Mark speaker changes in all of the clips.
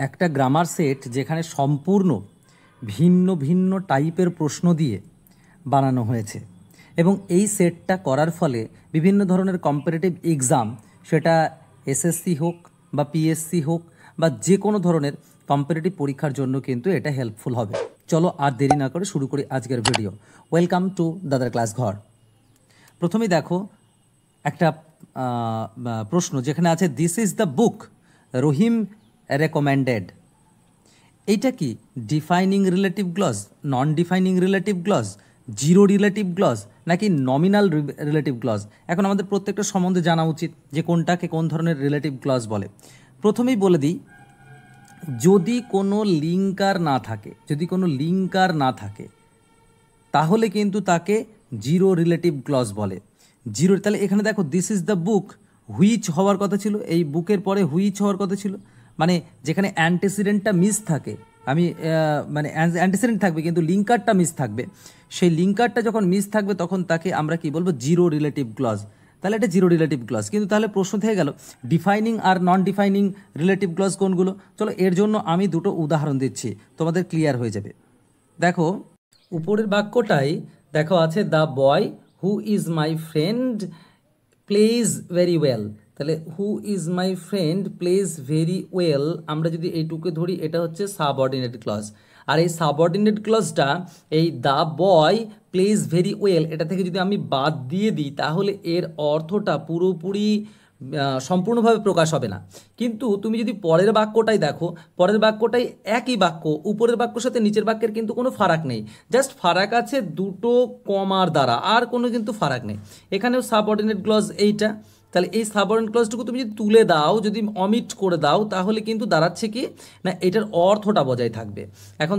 Speaker 1: একটা grammar set যেখানে সম্পূর্ণ ভিন্ন ভিন্ন টাইপের প্রশ্ন দিয়ে বানানো হয়েছে এবং এই সেটটা করার ফলে বিভিন্ন ধরনের কম্পিটিটিভ এক্সাম, সেটা এসএসসি হোক বা পিএসসি হোক বা যে কোনো ধরনের কম্পিটিটিভ পরীক্ষার জন্য কিন্তু এটা হেল্পফুল হবে। চলো আর দেরি না করে শুরু করি আজকের ভিডিও। ওয়েলকাম টু দাদার ক্লাস ঘর। প্রথমেই দেখো একটা প্রশ্ন যেখানে আছে this is the book Rahim recommended. এইটা কি defining relative clause, non defining relative clause, zero relative clause নাকি নমিনাল রিলেটিভ ক্লজ? এখন আমাদের প্রত্যেকটা সম্বন্ধে জানা উচিত যে কোনটাকে কোন ধরনের রিলেটিভ ক্লজ বলে। প্রথমেই বলে দিই, যদি কোনো লিঙ্কার না থাকে তাহলে কিন্তু তাকে জিরো রিলেটিভ ক্লজ বলে। জিরো, তাহলে এখানে দেখো this is the book, which হওয়ার কথা ছিল, এই বুকের পরে হুইচ হওয়ার কথা ছিল, মানে যেখানে অ্যান্টিসিডেন্টটা মিস থাকে, মানে অ্যান্টিসিডেন্ট থাকবে কিন্তু লিঙ্কারটা মিস থাকবে, সেই লিঙ্কারটা যখন মিস থাকবে তখন তাকে আমরা কি বলবো, জিরো রিলেটিভ ক্লজ। তাহলে এটা জিরো রিলেটিভ ক্লজ। কিন্তু তাহলে প্রশ্ন থেকে গেল ডিফাইনিং আর নন ডিফাইনিং রিলেটিভ ক্লজ কোনগুলো? চলো এর জন্য আমি দুটো উদাহরণ দিচ্ছি, তোমাদের ক্লিয়ার হয়ে যাবে। দেখো উপরের বাক্যটাই দেখো আছে the boy who is my friend plays very well. তাহলে who is my friend plays very well, আমরা যদি এইটুকু ধরি এটা হচ্ছে সাবঅর্ডিনেট ক্লজ। আর এই সাবঅর্ডিনেট ক্লজটা এই the boy plays very well এটা থেকে যদি আমি বাদ দিয়ে দিই তাহলে এর অর্থটা পুরোপুরি সম্পূর্ণভাবে প্রকাশ হবে না। কিন্তু তুমি যদি পরের বাক্যটাই দেখো, পরের বাক্যটাই একই বাক্য, উপরের বাক্যর সাথে নিচের বাক্যের কিন্তু কোনো ফারাক নেই, জাস্ট ফারাক আছে দুটো কমার দ্বারা, আর কোনো কিন্তু ফারাক নেই। এখানেও সাবঅর্ডিনেট ক্লজ এইটা, তাহলে এই সাবঅর্ডিনেট ক্লজটুকু তুমি যদি তুলে দাও, যদি অমিট করে দাও, তাহলে কিন্তু দাঁড়াচ্ছে কি না এটার অর্থটা বজায় থাকবে। এখন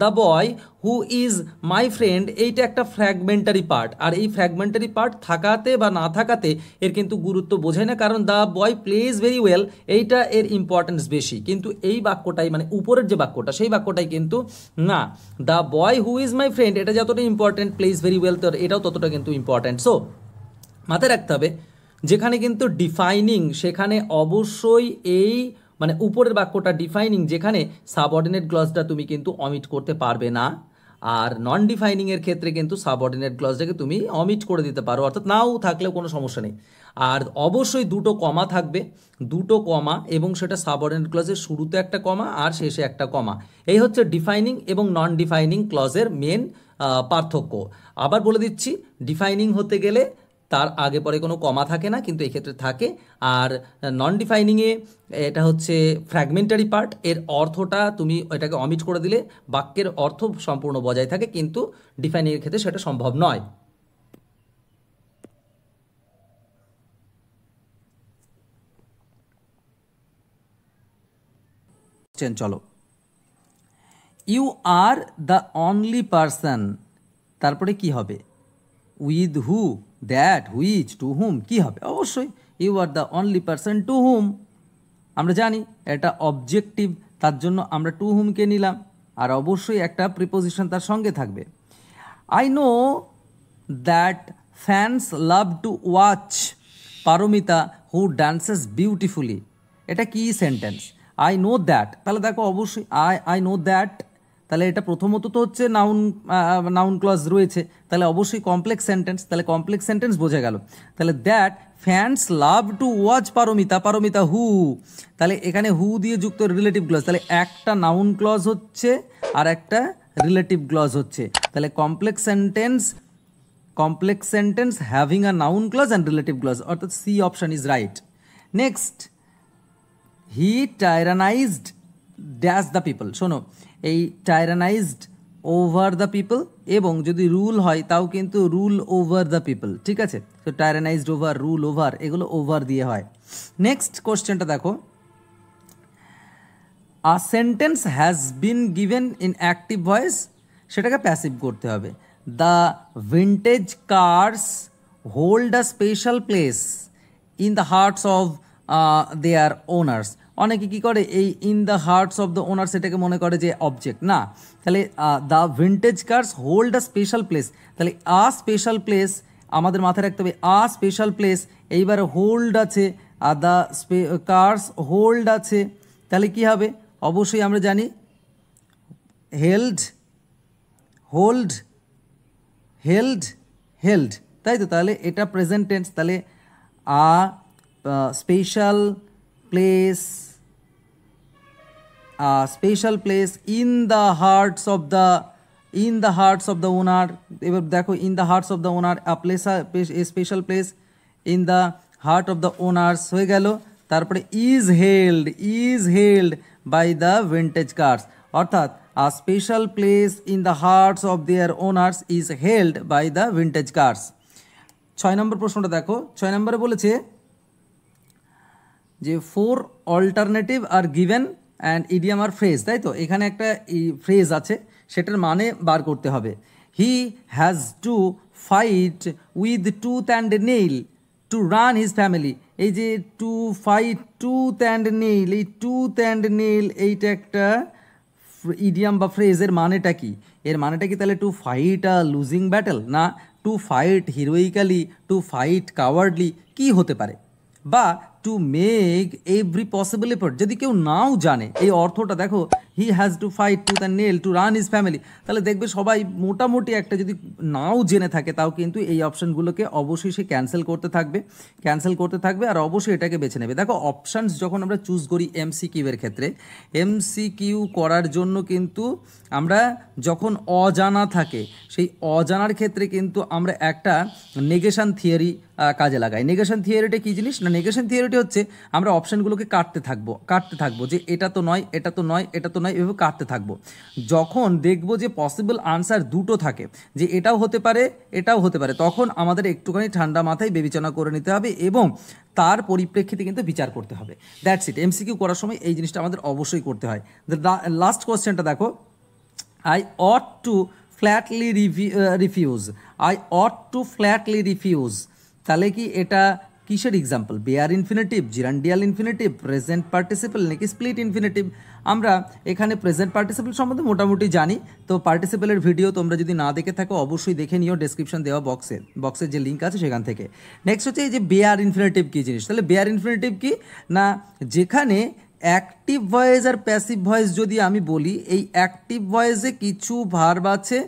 Speaker 1: the boy who is my friend এইটা একটা ফ্র্যাগমেন্টারি পার্ট, আর এই ফ্র্যাগমেন্টারি পার্ট থাকাতে বা না থাকাতে এর কিন্তু গুরুত্ব বোঝায় না, কারণ the boy plays very well এইটা এর ইম্পর্টেন্স বেশি। কিন্তু এই বাক্যটাই মানে উপরের যে বাক্যটা সেই বাক্যটাই কিন্তু না, the boy who is my friend এটা যতটা ইম্পর্টেন্ট প্লেজ ভেরি ওয়েল তো এটাও ততটা কিন্তু ইম্পর্টেন্ট। সো মাথায় রাখতে হবে যেখানে কিন্তু ডিফাইনিং সেখানে অবশ্যই এই মানে উপরের বাক্যটা ডিফাইনিং, যেখানে সাবঅর্ডিনেট ক্লজটা তুমি কিন্তু অমিট করতে পারবে না। আর নন ডিফাইনিংয়ের ক্ষেত্রে কিন্তু সাবঅর্ডিনেট ক্লজটাকে তুমি অমিট করে দিতে পারো, অর্থাৎ নাও থাকলেও কোনো সমস্যা নেই। আর অবশ্যই দুটো কমা থাকবে, দুটো কমা, এবং সেটা সাবঅর্ডিনেট ক্লজের শুরুতে একটা কমা আর শেষে একটা কমা। এই হচ্ছে ডিফাইনিং এবং নন ডিফাইনিং ক্লজের মেন পার্থক্য। আবার বলে দিচ্ছি, ডিফাইনিং হতে গেলে তার আগে পরে কোনো কমা থাকে না, কিন্তু এক্ষেত্রে থাকে। আর নন ডিফাইনিংয়ে এটা হচ্ছে ফ্র্যাগমেন্টারি পার্ট, এর অর্থটা তুমি এটাকে অমিট করে দিলে বাক্যের অর্থ সম্পূর্ণ বজায় থাকে, কিন্তু ডিফাইনিংয়ের ক্ষেত্রে সেটা সম্ভব নয়। চলো, you are the only person, তারপরে কি হবে? With who, that, which, to whom, কি হবে? অবশ্যই you are the only person to whom. আমরা জানি এটা অবজেক্টিভ, তার জন্য আমরা টু হুমকে নিলাম, আর অবশ্যই একটা প্রিপোজিশন তার সঙ্গে থাকবে। I know that fans love to watch Paromita who dances beautifully. এটা কি সেন্টেন্স? আই নো দ্যাট, তাহলে দেখো অবশ্যই আই নো দ্যাট, তাহলে এটা প্রথমত তো হচ্ছে নাউন ক্লজ রয়েছে, তাহলে অবশ্যই কমপ্লেক্স সেন্টেন্স, তাহলে কমপ্লেক্স সেন্টেন্স বোঝা গেল। তাহলে that fans love to watch Paromita who, তাহলে এখানে হু দিয়ে যুক্ত রিলেটিভ ক্লজ, তাহলে একটা নাউন ক্লজ হচ্ছে আর একটা রিলেটিভ ক্লজ হচ্ছে, তাহলে complex sentence having a noun clause and relative clause, অর্থাৎ C option is right. Next, he tyrannized dash the people. শোনো, এই টাইরানাইজড ওভার দ্য পিপল, এবং যদি রুল হয় তাও কিন্তু রুল ওভার দ্য পিপল, ঠিক আছে? তো টাইরানাইজড ওভার, রুল ওভার, এগুলো ওভার দিয়ে হয়। নেক্সট কোশ্চেনটা দেখো, a sentence has been given in active voice, সেটাকে প্যাসিভ করতে হবে। The vintage cars hold a special place in the hearts of their owners. অনেকে কী করে, এই in the hearts of the owners এটাকে মনে করে যে অবজেক্ট, না। তাহলে the vintage cars hold a special place, তাহলে আ স্পেশাল প্লেস আমাদের মাথায় রাখতে হবে, আ স্পেশাল প্লেস, এইবার হোল্ড আছে, দ্য কার্স হোল্ড আছে, তাহলে কি হবে? অবশ্যই আমরা জানি হেল্ড, হোল্ড, হেল্ড, হেল্ড, তাই তো? তাহলে এটা প্রেজেন্ট টেন্স। তাহলে a special place, special place in the hearts of the, in the hearts of the owner. এবার দেখো in the hearts of the owner, a place, a special place in the heart of the owners হয়ে গেল। তারপরে is held by the vintage cars, অর্থাৎ a special place in the hearts of their owners is held by the vintage cars. 6 number প্রশ্নটা দেখো। 6 নম্বরে বলেছে যে 4 alternative আর গিভেন অ্যান্ড ইডিয়াম আর ফ্রেজ, তাই তো? এখানে একটা ফ্রেজ আছে, সেটার মানে বার করতে হবে। He has to fight with tooth and nail to run his family. এই যে to fight, tooth and nail, এই টুথ অ্যান্ড নেইল এইটা একটা ইডিয়াম বা ফ্রেজের মানেটা কি? এর মানেটা কি তাহলে to fight a losing battle, না to fight heroically, to fight cowardly, কি হতে পারে? বা to make every possible effort, যদি কেউ নাও জানে এই অর্থটা, দেখো he has to fight tooth and nail to run his family, তাহলে দেখবে সবাই মোটামুটি একটা যদি নাও জেনে থাকে তাও কিন্তু এই অপশানগুলোকে অবশ্যই সে ক্যান্সেল করতে থাকবে আর অবশ্যই এটাকে বেছে নেবে। দেখো অপশানস যখন আমরা চুজ করি এমসিকিউয়ের ক্ষেত্রে, এমসিকিউ করার জন্য কিন্তু আমরা যখন অজানা থাকে সেই অজানার ক্ষেত্রে কিন্তু আমরা একটা নেগেশন থিওরি কাজে লাগাই। নেগেশন থিওরিটা কী জিনিস? না, নেগেশন থিওরিটি হচ্ছে আমরা অপশানগুলোকে কাটতে থাকবো যে এটা তো নয়, এটা তো নয়, এটা তো নয়, এভাবে কাটতে থাকবো। যখন দেখবো যে পসিবল আনসার দুটো থাকে, যে এটাও হতে পারে এটাও হতে পারে, তখন আমাদের একটুখানি ঠান্ডা মাথায় বিবেচনা করে নিতে হবে এবং তার পরিপ্রেক্ষিতে কিন্তু বিচার করতে হবে। That's it. এমসিকিউ করার সময় এই জিনিসটা আমাদের অবশ্যই করতে হয়। লাস্ট কোয়েশ্চেনটা দেখো, I ought to flatly refuse. I ought to flatly refuse. তাহলে কি এটা কিসের example? Bare infinitive, gerundial infinitive, present participle নাকি স্প্লিট ইনফিনিটিভ? আমরা এখানে প্রেজেন্ট পার্টিসিপল সম্বন্ধে মোটামুটি জানি, তো পার্টিসিপলের ভিডিও তোমরা যদি না দেখে থাকো অবশ্যই দেখে নিও, ডেসক্রিপশন দেওয়া বক্সের যে লিঙ্ক আছে সেখান থেকে। নেক্সট হচ্ছে এই যে বেয়ার ইনফিনিটিভ কী জিনিস? তাহলে বেয়ার ইনফিনিটিভ কি না, যেখানে অ্যাক্টিভ ভয়েস আর প্যাসিভ ভয়েস যদি আমি বলি, এই অ্যাক্টিভ ভয়েসে কিছু ভার্ব আছে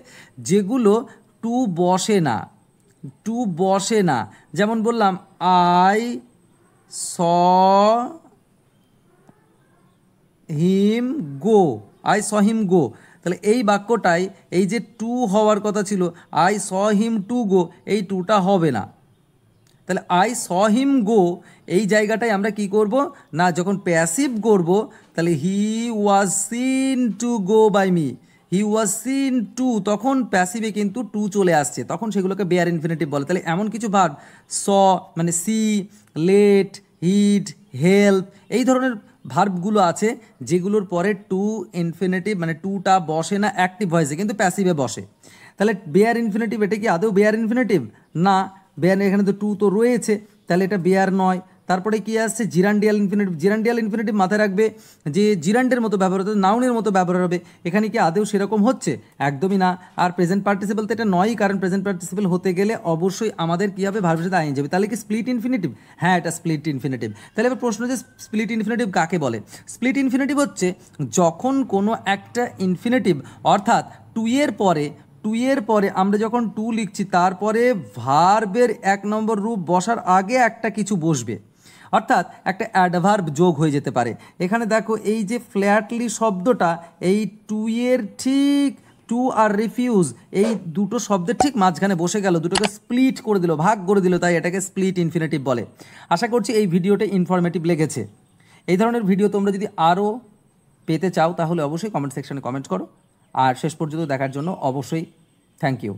Speaker 1: যেগুলো টু বসে না, যেমন বললাম আই স হিম গো, তাহলে এই বাক্যটাই এই যে টু হওয়ার কথা ছিল, I saw him to go, এই টুটা হবে না। তাহলে আই স হিম গো এই জায়গাটায় আমরা কি করব না, যখন প্যাসিভ করব তাহলে he was seen to go by me, he was seen to, তখন প্যাসিভে কিন্তু টু চলে আসছে, তখন সেগুলোকে বেয়ার ইনফিনিটিভ বলে। তাহলে এমন কিছু ভার্ব মানে সি, লেট, হিড, হেল্প, এই ধরনের ভার্বগুলো আছে যেগুলোর পরে টু ইনফিনিটিভ মানে টুটা বসে না অ্যাক্টিভ ভয়েসে, কিন্তু প্যাসিভে বসে। তাহলে বেয়ার ইনফিনিটিভ এটা কি আদৌ বেয়ার ইনফিনিটিভ? না, বেয়ার, এখানে তো টু তো রয়েছে, তাহলে এটা বেয়ার নয়। তারপরে কি আসছে? জিরান্ডিয়াল ইনফিনিটিভ মাথায় রাখবে যে জিরান্ডের মতো ব্যবহার হতে, নাউনের মতো ব্যবহার হবে। এখানে কি আদৌ সেরকম হচ্ছে? একদমই না। আর প্রেজেন্ট পার্টিসিপল তো এটা নয়ই, কারণ প্রেজেন্ট পার্টিসিপল হতে গেলে অবশ্যই আমাদের কী হবে? ভার্বের সাথে আইন যাবে। তাহলে কি স্প্লিট ইনফিনিটিভ? হ্যাঁ, এটা স্প্লিট ইনফিনিটিভ। তাহলে এবার প্রশ্ন যে স্প্লিট ইনফিনিটিভ কাকে বলে? স্প্লিট ইনফিনিটিভ হচ্ছে যখন কোনো একটা ইনফিনিটিভ, অর্থাৎ টু এর পরে আমরা যখন টু লিখছি তারপরে ভার্বের 1 নম্বর রূপ বসার আগে একটা কিছু বসবে, অর্থাৎ একটা অ্যাডভার্ব যোগ হয়ে যেতে পারে। এখানে দেখো এই যে ফ্ল্যাটলি শব্দটা, এই টু এর ঠিক টু আর রিফিউজ এই দুটো শব্দের ঠিক মাঝখানে বসে গেল, দুটোকে স্প্লিট করে দিল, ভাগ করে দিল, তাই এটাকে স্প্লিট ইনফিনিটিভ বলে। আশা করছি এই ভিডিওটা ইনফরমেটিভ লেগেছে। এই ধরনের ভিডিও তোমরা যদি আরও পেতে চাও তাহলে অবশ্যই কমেন্ট সেকশনে কমেন্ট করো, আর শেষ পর্যন্ত দেখার জন্য অবশ্যই থ্যাংক ইউ।